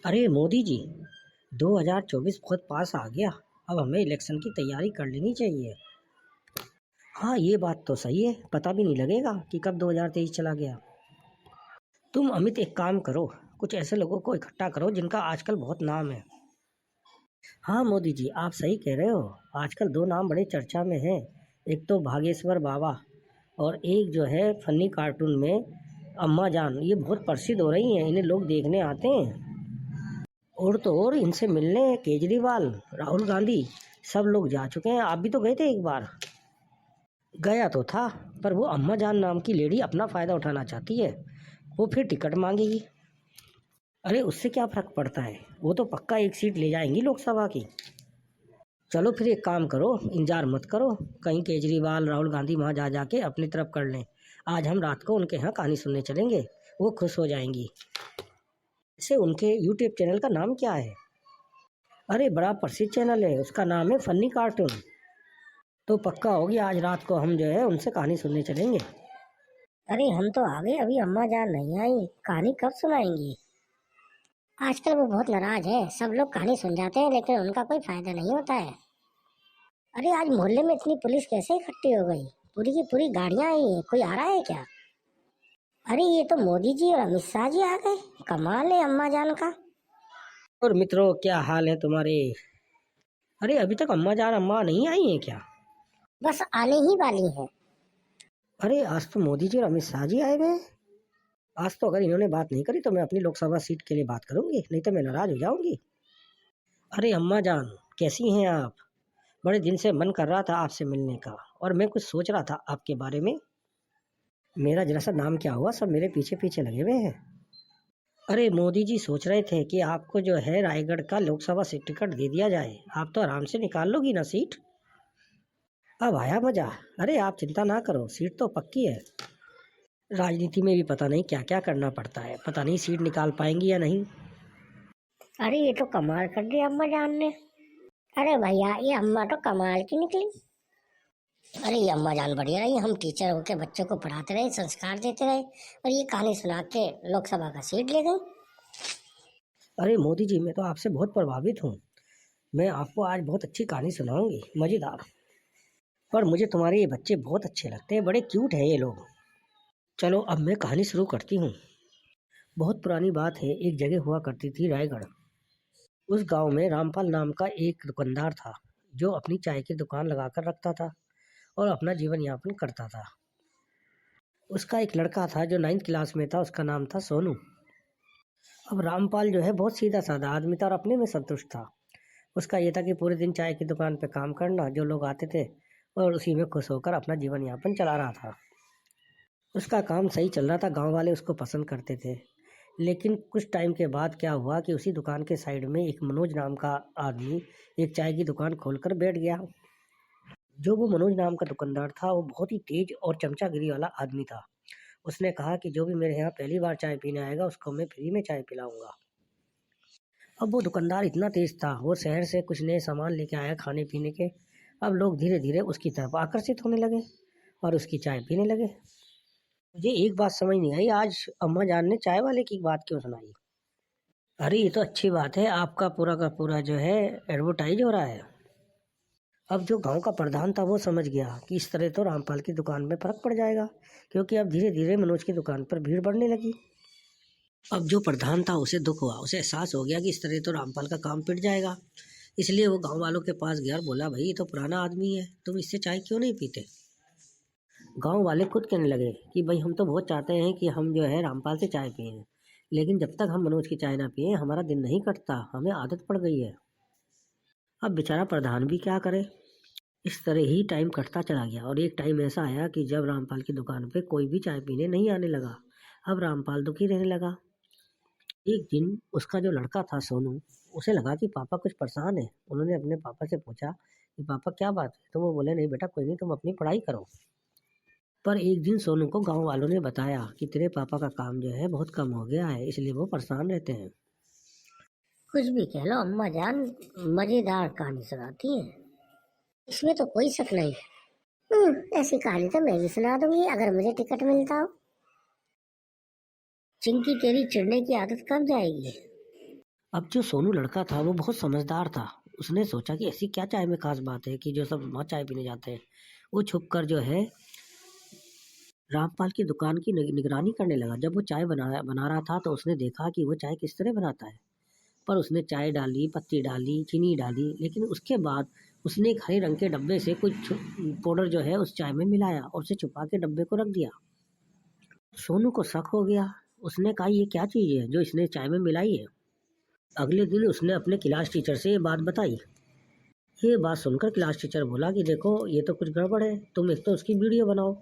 अरे मोदी जी, 2024 बहुत पास आ गया। अब हमें इलेक्शन की तैयारी कर लेनी चाहिए। हाँ, ये बात तो सही है। पता भी नहीं लगेगा कि कब 2023 चला गया। तुम अमित एक काम करो, कुछ ऐसे लोगों को इकट्ठा करो जिनका आजकल बहुत नाम है। हाँ मोदी जी, आप सही कह रहे हो। आजकल दो नाम बड़े चर्चा में हैं। एक तो भागेश्वर बाबा और एक जो है फनी कार्टून में अम्मा जान। ये बहुत प्रसिद्ध हो रही हैं, इन्हें लोग देखने आते हैं। और तो और इनसे मिलने केजरीवाल, राहुल गांधी सब लोग जा चुके हैं। आप भी तो गए थे एक बार। गया तो था, पर वो अम्मा जान नाम की लेडी अपना फ़ायदा उठाना चाहती है। वो फिर टिकट मांगेगी। अरे उससे क्या फ़र्क पड़ता है, वो तो पक्का एक सीट ले जाएंगी लोकसभा की। चलो फिर एक काम करो, इंतजार मत करो। कहीं केजरीवाल राहुल गांधी वहाँ जा जाके अपनी तरफ कर लें। आज हम रात को उनके यहाँ कहानी सुनने चलेंगे, वो खुश हो जाएंगी। इसे उनके यूट्यूब चैनल का नाम क्या है? अरे बड़ा प्रसिद्ध चैनल है, उसका नाम है फनी कार्टून। तो पक्का होगी, आज रात को हम जो है उनसे कहानी सुनने चलेंगे। अरे हम तो आ गए, अभी अम्मा जान नहीं आई। कहानी कब सुनाएंगी? आजकल वो बहुत नाराज है। सब लोग कहानी सुन जाते हैं लेकिन उनका कोई फायदा नहीं होता है। अरे आज मोहल्ले में इतनी पुलिस कैसे इकट्ठी हो गई? पूरी की पूरी गाड़ियां आई हैं। कोई आ रहा है क्या? अरे ये तो मोदी जी और अमित शाह जी आ गए। कमाल है अम्मा जान का। और मित्रों, क्या हाल है तुम्हारे? अरे अभी तक अम्मा जान अम्मा नहीं आई हैं क्या? बस आने ही वाली है। अरे आज तो मोदी जी और अमित शाह जी आए हुए हैं। आज तो अगर इन्होंने बात नहीं करी तो मैं अपनी लोकसभा सीट के लिए बात करूंगी, नहीं तो मैं नाराज हो जाऊंगी। अरे अम्मा जान, कैसी हैं आप? बड़े दिन से मन कर रहा था आपसे मिलने का, और मैं कुछ सोच रहा था आपके बारे में। मेरा जरा सा नाम क्या हुआ, सब मेरे पीछे पीछे लगे हुए हैं। अरे मोदी जी सोच रहे थे कि आपको जो है रायगढ़ का लोकसभा से टिकट दे दिया जाए। आप तो आराम से निकाल लोगी ना सीट। अब आया मजा। अरे आप चिंता ना करो, सीट तो पक्की है। राजनीति में भी पता नहीं क्या क्या करना पड़ता है, पता नहीं सीट निकाल पाएंगी या नहीं। अरे ये तो कमाल कर दिया अम्मा जान ने। अरे भैया ये अम्मा तो कमाल की निकली। अरे ये अम्मा जान बढ़िया रही। हम टीचर होके बच्चों को पढ़ाते रहे, संस्कार देते रहे, और ये कहानी सुना के लोकसभा का सीट ले गई। अरे मोदी जी, मैं तो आपसे बहुत प्रभावित हूँ। मैं आपको आज बहुत अच्छी कहानी सुनाऊंगी, मज़ेदार। पर मुझे तुम्हारे ये बच्चे बहुत अच्छे लगते हैं, बड़े क्यूट हैं ये लोग। चलो अब मैं कहानी शुरू करती हूँ। बहुत पुरानी बात है, एक जगह हुआ करती थी रायगढ़। उस गांव में रामपाल नाम का एक दुकानदार था, जो अपनी चाय की दुकान लगाकर रखता था और अपना जीवन यापन करता था। उसका एक लड़का था जो 9th क्लास में था, उसका नाम था सोनू। अब रामपाल जो है बहुत सीधा साधा आदमी था और अपने में संतुष्ट था। उसका ये था कि पूरे दिन चाय की दुकान पे काम करना, जो लोग आते थे, और उसी में खुश होकर अपना जीवन यापन चला रहा था। उसका काम सही चल रहा था, गांव वाले उसको पसंद करते थे। लेकिन कुछ टाइम के बाद क्या हुआ कि उसी दुकान के साइड में एक मनोज नाम का आदमी एक चाय की दुकान खोलकर बैठ गया। जो वो मनोज नाम का दुकानदार था, वो बहुत ही तेज और चमचागिरी वाला आदमी था। उसने कहा कि जो भी मेरे यहाँ पहली बार चाय पीने आएगा उसको मैं फ्री में चाय पिलाऊंगा। अब वो दुकानदार इतना तेज था, वो शहर से कुछ नए सामान लेके आया खाने पीने के। अब लोग धीरे धीरे उसकी तरफ आकर्षित होने लगे और उसकी चाय पीने लगे। मुझे एक बात समझ नहीं आई, आज अम्मा जान ने चाय वाले की बात क्यों सुनाई? अरे ये तो अच्छी बात है, आपका पूरा का पूरा जो है एडवर्टाइज हो रहा है। अब जो गांव का प्रधान था वो समझ गया कि इस तरह तो रामपाल की दुकान में फर्क पड़ जाएगा, क्योंकि अब धीरे धीरे मनोज की दुकान पर भीड़ बढ़ने लगी। अब जो प्रधान था उसे दुख हुआ, उसे एहसास हो गया कि इस तरह तो रामपाल का काम पिट जाएगा। इसलिए वो गांव वालों के पास गया और बोला, भाई ये तो पुराना आदमी है, तुम इससे चाय क्यों नहीं पीते? गांव वाले खुद कहने लगे कि भाई हम तो बहुत चाहते हैं कि हम जो है रामपाल से चाय पिए, लेकिन जब तक हम मनोज की चाय ना पिए हमारा दिन नहीं कटता, हमें आदत पड़ गई है। अब बेचारा प्रधान भी क्या करे। इस तरह ही टाइम कटता चला गया और एक टाइम ऐसा आया कि जब रामपाल की दुकान पे कोई भी चाय पीने नहीं आने लगा। अब रामपाल दुखी रहने लगा। एक दिन उसका जो लड़का था सोनू, उसे लगा कि पापा कुछ परेशान है। उन्होंने अपने पापा से पूछा कि पापा क्या बात है, तो वो बोले, नहीं बेटा कोई नहीं, तुम अपनी पढ़ाई करो। पर एक दिन सोनू को गांव वालों ने बताया कि तेरे पापा का काम जो है बहुत कम हो गया है, इसलिए वो परेशान रहते हैं। कुछ भी कह लो अम्मा जान मजेदार कहानी सुनाती है। इसमें तो कोई शक नहीं है। ऐसी कहानी तो मैं भी सुना दूंगी अगर मुझे टिकट मिलता हो। चिंकी तेरी चिढ़ने की आदत कब जाएगी? अब जो सोनू लड़का था वो बहुत समझदार था। उसने सोचा कि ऐसी क्या चाय में खास बात है कि जो सब वहाँ चाय पीने जाते हैं। वो छुप कर जो है रामपाल की दुकान की निगरानी करने लगा। जब वो चाय बना रहा था तो उसने देखा कि वो चाय किस तरह बनाता है। पर उसने चाय डाली, पत्ती डाली, चीनी डाली, लेकिन उसके बाद उसने एक हरे रंग के डब्बे से कुछ पाउडर जो है उस चाय में मिलाया और उसे छुपा के डब्बे को रख दिया। सोनू को शक हो गया। उसने कहा ये क्या चीज़ है जो इसने चाय में मिलाई है। अगले दिन उसने अपने क्लास टीचर से ये बात बताई। ये बात सुनकर क्लास टीचर बोला कि देखो ये तो कुछ गड़बड़ है, तुम एक तो उसकी वीडियो बनाओ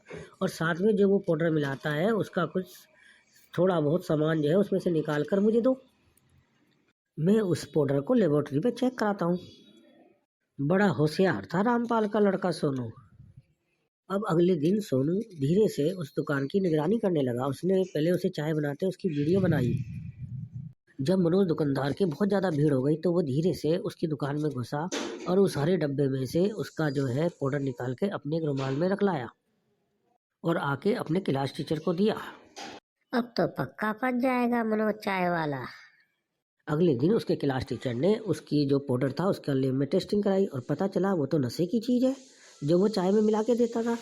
और साथ में जो वो पाउडर मिलाता है उसका कुछ थोड़ा बहुत सामान जो है उसमें से निकाल कर मुझे दो। मैं उस पाउडर को लेबोरेटरी में चेक कराता हूँ। बड़ा होशियार था रामपाल का लड़का सोनू। अब अगले दिन सोनू धीरे से उस दुकान की निगरानी करने लगा। उसने पहले उसे चाय बनाते उसकी वीडियो बनाई। जब मनोज दुकानदार की बहुत ज़्यादा भीड़ हो गई तो वो धीरे से उसकी दुकान में घुसा और उस हरे डब्बे में से उसका जो है पाउडर निकाल के अपने एक रुमाल में रख लाया और आके अपने क्लास टीचर को दिया। अब तो पक्का फंस जाएगा मनोज चाय वाला। अगले दिन उसके क्लास टीचर ने उसकी जो पाउडर था उसका लैब में टेस्टिंग कराई और पता चला वो तो नशे की चीज़ है जो वो चाय में मिला के देता था।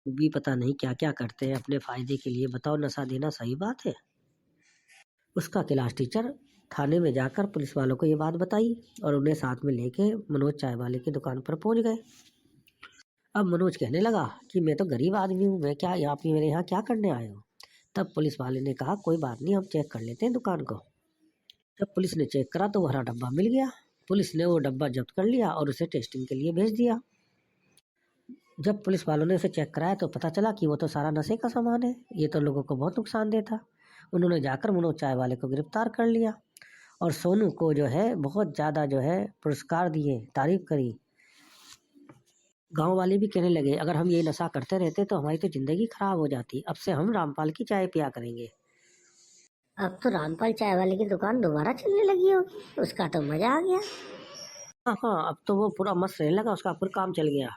भी पता नहीं क्या क्या करते हैं अपने फायदे के लिए। बताओ, नशा देना सही बात है? उसका क्लास टीचर थाने में जाकर पुलिस वालों को ये बात बताई और उन्हें साथ में लेके मनोज चाय वाले की दुकान पर पहुंच गए। अब मनोज कहने लगा कि मैं तो गरीब आदमी हूँ, मैं क्या आप मेरे यहाँ क्या करने आए हो। तब पुलिस वाले ने कहा कोई बात नहीं, हम चेक कर लेते हैं दुकान को। जब पुलिस ने चेक करा तो वो हरा डब्बा मिल गया। पुलिस ने वो डब्बा जब्त कर लिया और उसे टेस्टिंग के लिए भेज दिया। जब पुलिस वालों ने उसे चेक कराया तो पता चला कि वो तो सारा नशे का सामान है, ये तो लोगों को बहुत नुकसानदेह था। उन्होंने जाकर मनोज चाय वाले को गिरफ्तार कर लिया और सोनू को जो है बहुत ज़्यादा जो है पुरस्कार दिए, तारीफ करी। गांव वाले भी कहने लगे अगर हम ये नशा करते रहते तो हमारी तो ज़िंदगी खराब हो जाती, अब से हम रामपाल की चाय पिया करेंगे। अब तो रामपाल चाय वाले की दुकान दोबारा चलने लगी होगी, उसका तो मजा आ गया। हाँ हाँ, अब तो वो पूरा मस्त रहने लगा, उसका पूरा काम चल गया।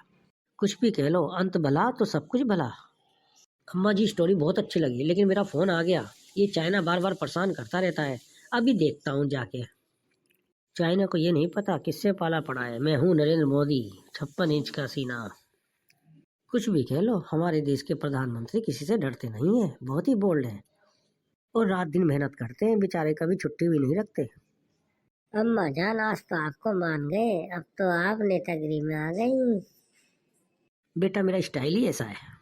कुछ भी कह लो, अंत भला तो सब कुछ भला। अम्मा जी स्टोरी बहुत अच्छी लगी लेकिन मेरा फ़ोन आ गया। ये चाइना बार बार परेशान करता रहता है, अभी देखता हूँ जाके। चाइना को ये नहीं पता किससे पाला पड़ा है। मैं हूँ नरेंद्र मोदी, 56 इंच का सीना। कुछ भी कह लो, हमारे देश के प्रधानमंत्री किसी से डरते नहीं है, बहुत ही बोल्ड है और रात दिन मेहनत करते हैं बेचारे, कभी छुट्टी भी नहीं रखते। अम्मा जान आज तो आपको मान गए, अब तो आप नेतागिरी में आ गई। बेटा मेरा स्टाइल ही ऐसा है।